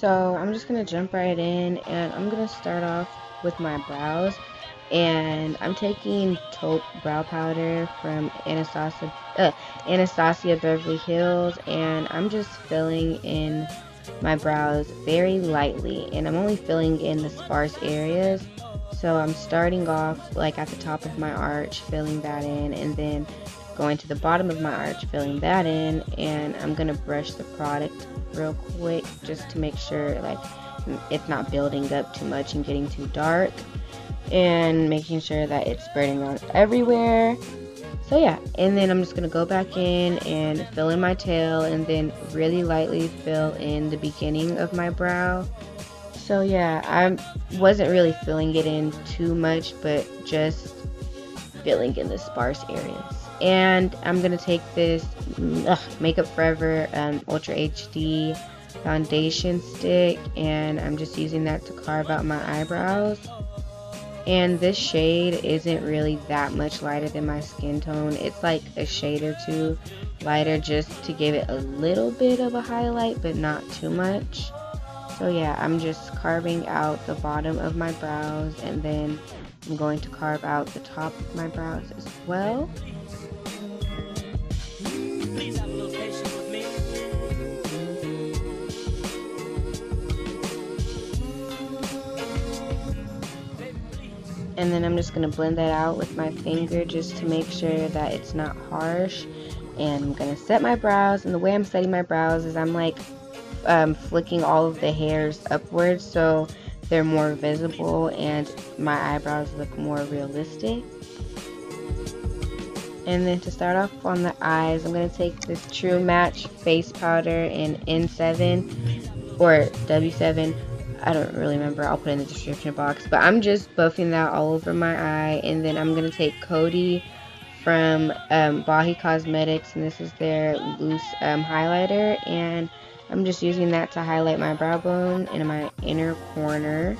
So I'm just gonna jump right in, and I'm gonna start off with my brows. And I'm taking taupe brow powder from Anastasia Beverly Hills, and I'm just filling in my brows very lightly, and I'm only filling in the sparse areas. So I'm starting off like at the top of my arch, filling that in, and then going to the bottom of my arch, filling that in, and I'm gonna brush the product real quick just to make sure like it's not building up too much and getting too dark, and making sure that it's spreading out everywhere. So yeah, and then I'm just gonna go back in and fill in my tail, and then really lightly fill in the beginning of my brow. So yeah, I wasn't really filling it in too much, but just filling in the sparse areas. And I'm gonna take this Makeup Forever Ultra HD foundation stick, and I'm just using that to carve out my eyebrows. And this shade isn't really that much lighter than my skin tone. It's like a shade or two lighter, just to give it a little bit of a highlight, but not too much. So yeah, I'm just carving out the bottom of my brows, and then I'm going to carve out the top of my brows as well. And then I'm just going to blend that out with my finger just to make sure that it's not harsh. And I'm going to set my brows, and the way I'm setting my brows is I'm like flicking all of the hairs upwards so they're more visible and my eyebrows look more realistic. And then to start off on the eyes, I'm going to take this True Match face powder in N7 or W7. I don't really remember, I'll put it in the description box, but I'm just buffing that all over my eye. And then I'm going to take Kodi from Bahi Cosmetics, and this is their loose highlighter, and I'm just using that to highlight my brow bone in my inner corner.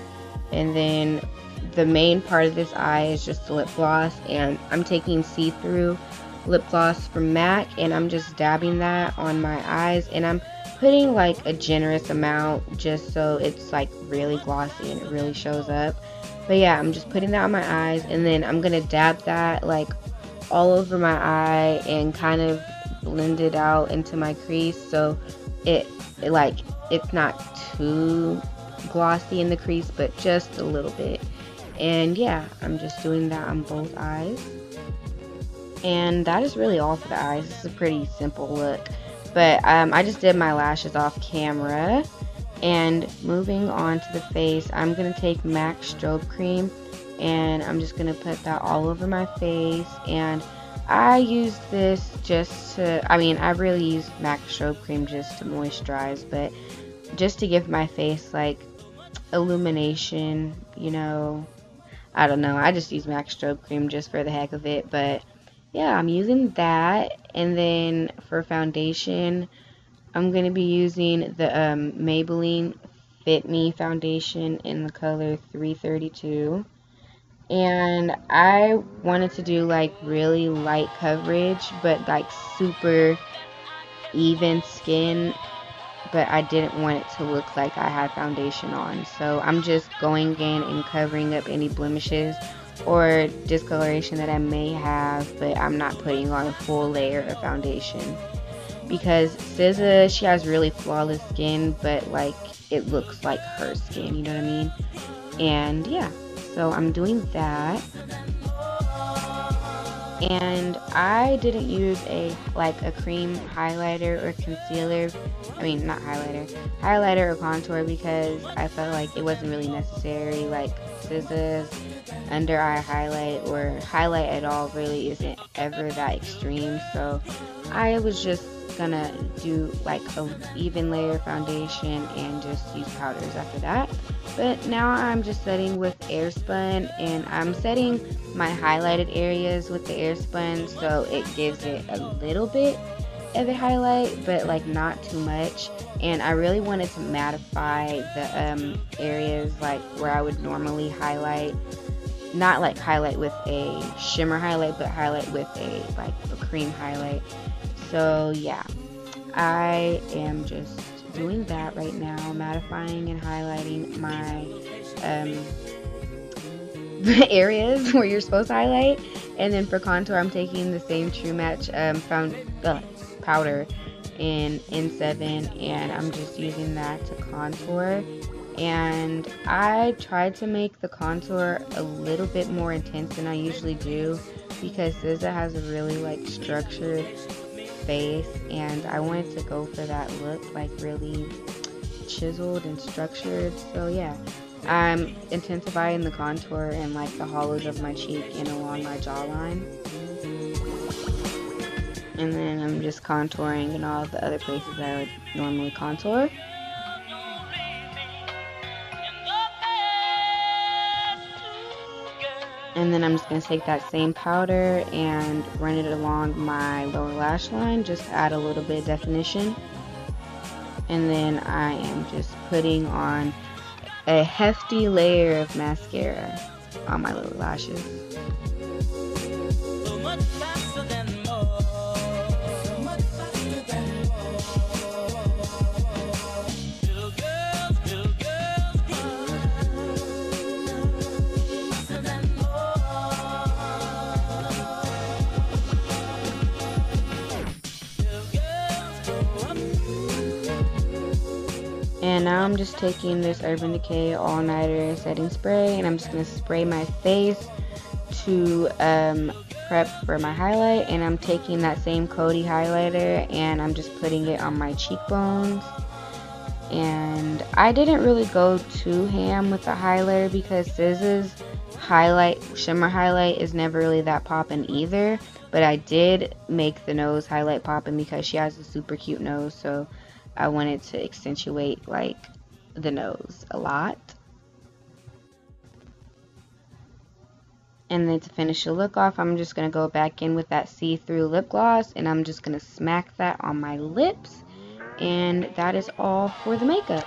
And then the main part of this eye is just the lip gloss, and I'm taking see-through lip gloss from MAC, and I'm just dabbing that on my eyes, and I'm putting like a generous amount just so it's like really glossy and it really shows up. But yeah, I'm just putting that on my eyes, and then I'm gonna dab that like all over my eye and kind of blend it out into my crease so it's not too glossy in the crease, but just a little bit. And yeah, I'm just doing that on both eyes. And that is really all for the eyes. This is a pretty simple look. But I just did my lashes off camera. And moving on to the face, I'm going to take MAC Strobe Cream, and I'm just going to put that all over my face. And I use this just to, I really use MAC Strobe Cream just to moisturize, but just to give my face like illumination, you know. I don't know, I just use MAC Strobe Cream just for the heck of it. But yeah, I'm using that. And then for foundation, I'm going to be using the Maybelline Fit Me foundation in the color 332. And I wanted to do like really light coverage, but like super even skin, but I didn't want it to look like I had foundation on. So I'm just going in and covering up any blemishes or discoloration that I may have, but I'm not putting on a full layer of foundation. Because SZA, she has really flawless skin, but like it looks like her skin, you know what I mean? And yeah, so I'm doing that. And I didn't use a cream highlighter or concealer, not highlighter or contour, because I felt like it wasn't really necessary. Like SZA's under eye highlight or highlight at all really isn't ever that extreme, so I was just gonna do like a even layer foundation and just use powders after that. But now I'm just setting with Airspun, and I'm setting my highlighted areas with the Airspun so it gives it a little bit of a highlight, but like not too much. And I really wanted to mattify the areas like where I would normally highlight, not like highlight with a shimmer highlight, but highlight with a cream highlight. So yeah, I am just doing that right now, mattifying and highlighting my areas where you're supposed to highlight. And then for contour, I'm taking the same True Match powder in N7, and I'm just using that to contour. And I tried to make the contour a little bit more intense than I usually do, because SZA has a really like structured face, and I wanted to go for that look, like really chiseled and structured. So yeah, I'm intensifying the contour and like the hollows of my cheek and along my jawline, and then I'm just contouring in all of the other places I would normally contour. And then I'm just going to take that same powder and run it along my lower lash line, just to add a little bit of definition. And then I am just putting on a hefty layer of mascara on my lower lashes. And now I'm just taking this Urban Decay All Nighter setting spray, and I'm just going to spray my face to prep for my highlight. And I'm taking that same Kodi highlighter and I'm just putting it on my cheekbones. And I didn't really go too ham with the highlighter, because SZA's shimmer highlight is never really that poppin' either. But I did make the nose highlight poppin' because she has a super cute nose, so I wanted to accentuate like the nose a lot. And then to finish the look off, I'm just going to go back in with that see-through lip gloss, and I'm just going to smack that on my lips. And that is all for the makeup.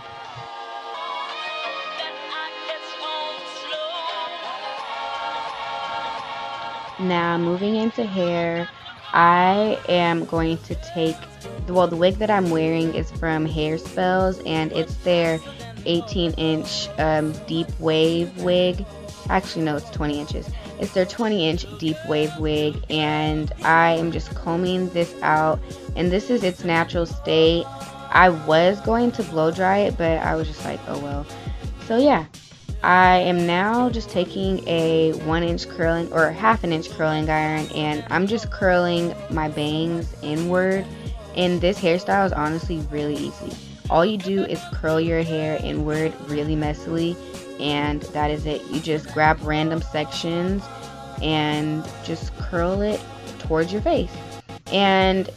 Now moving into hair, I am going to take, well, the wig that I'm wearing is from Hairspells, and it's their 18-inch deep wave wig. Actually, no, it's 20 inches. It's their 20-inch deep wave wig, and I am just combing this out, and this is its natural state. I was going to blow dry it, but I was just like, oh well. So yeah, I am now just taking a 1-inch curling or half-an-inch curling iron, and I'm just curling my bangs inward. And this hairstyle is honestly really easy. All you do is curl your hair inward really messily, and that is it. You just grab random sections and just curl it towards your face. And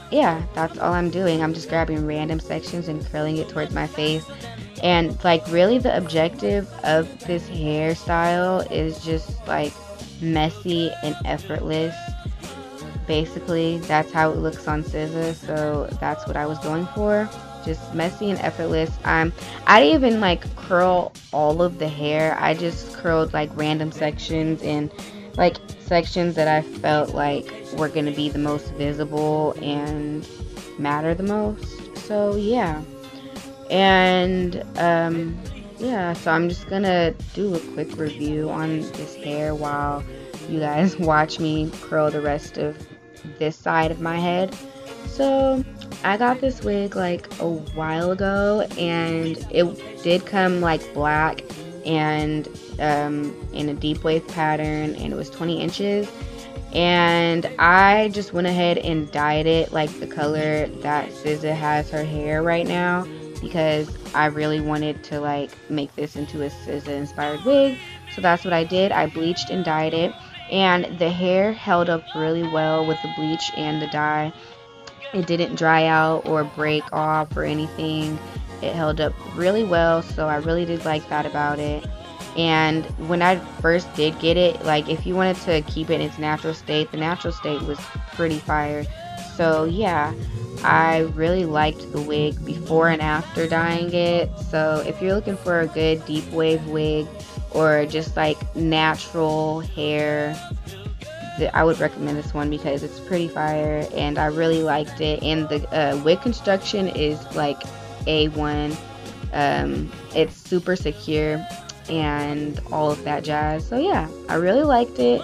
yeah, that's all I'm doing. I'm just grabbing random sections and curling it towards my face. And like really the objective of this hairstyle is just like messy and effortless. Basically, that's how it looks on SZA, so that's what I was going for. Just messy and effortless. I didn't even like curl all of the hair. I just curled like random sections, and like sections that I felt like were going to be the most visible and matter the most. So yeah. And yeah, so I'm just gonna do a quick review on this hair while you guys watch me curl the rest of this side of my head. So I got this wig like a while ago, and it did come like black and in a deep wave pattern, and it was 20 inches. And I just went ahead and dyed it like the color that SZA has her hair right now, because I really wanted to like make this into a SZA inspired wig. So that's what I did. I bleached and dyed it, and the hair held up really well with the bleach and the dye. It didn't dry out or break off or anything. It held up really well, so I really did like that about it. And when I first did get it, like if you wanted to keep it in its natural state, the natural state was pretty fire. So yeah, I really liked the wig before and after dyeing it. So if you're looking for a good deep wave wig or just like natural hair, I would recommend this one because it's pretty fire and I really liked it. And the wig construction is like A1. It's super secure and all of that jazz. So yeah, I really liked it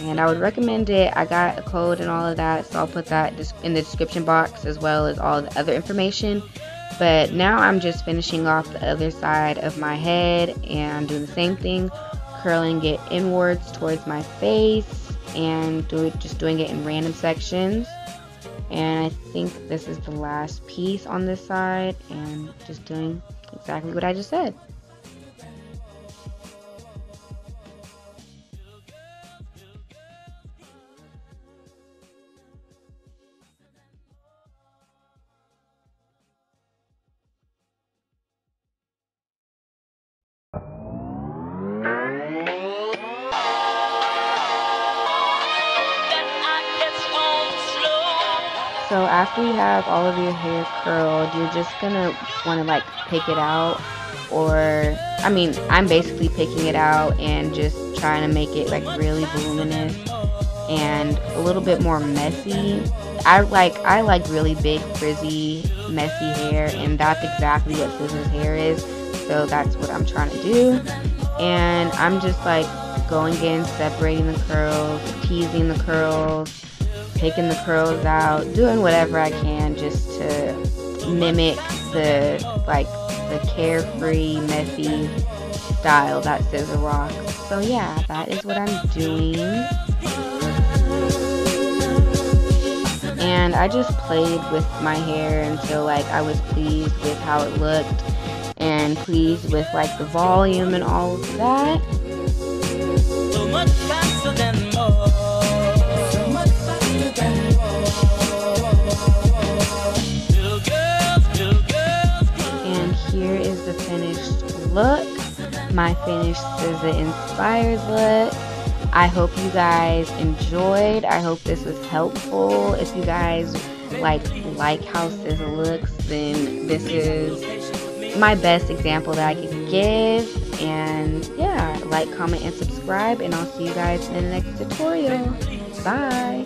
and I would recommend it. I got a code and all of that, so I'll put that in the description box as well as all the other information. But now I'm just finishing off the other side of my head and doing the same thing, curling it inwards towards my face and just doing it in random sections. And I think this is the last piece on this side, and just doing exactly what I just said. So after you have all of your hair curled, you're just gonna want to like pick it out, or I mean, I'm basically picking it out and just trying to make it like really voluminous and a little bit more messy. I like really big, frizzy, messy hair, and that's exactly what Scissors hair is. So that's what I'm trying to do. And I'm just like going in, separating the curls, teasing the curls, taking the curls out, doing whatever I can just to mimic the carefree, messy style that Scissor rocks. So yeah, that is what I'm doing. And I just played with my hair until like I was pleased with how it looked and pleased with like the volume and all of that. So much faster than more. And here is the finished look, my finished Scissor inspired look. I hope you guys enjoyed. I hope this was helpful. If you guys like how Scissor looks, then this is my best example that I could give. And yeah, like, comment, and subscribe, and I'll see you guys in the next tutorial. Bye.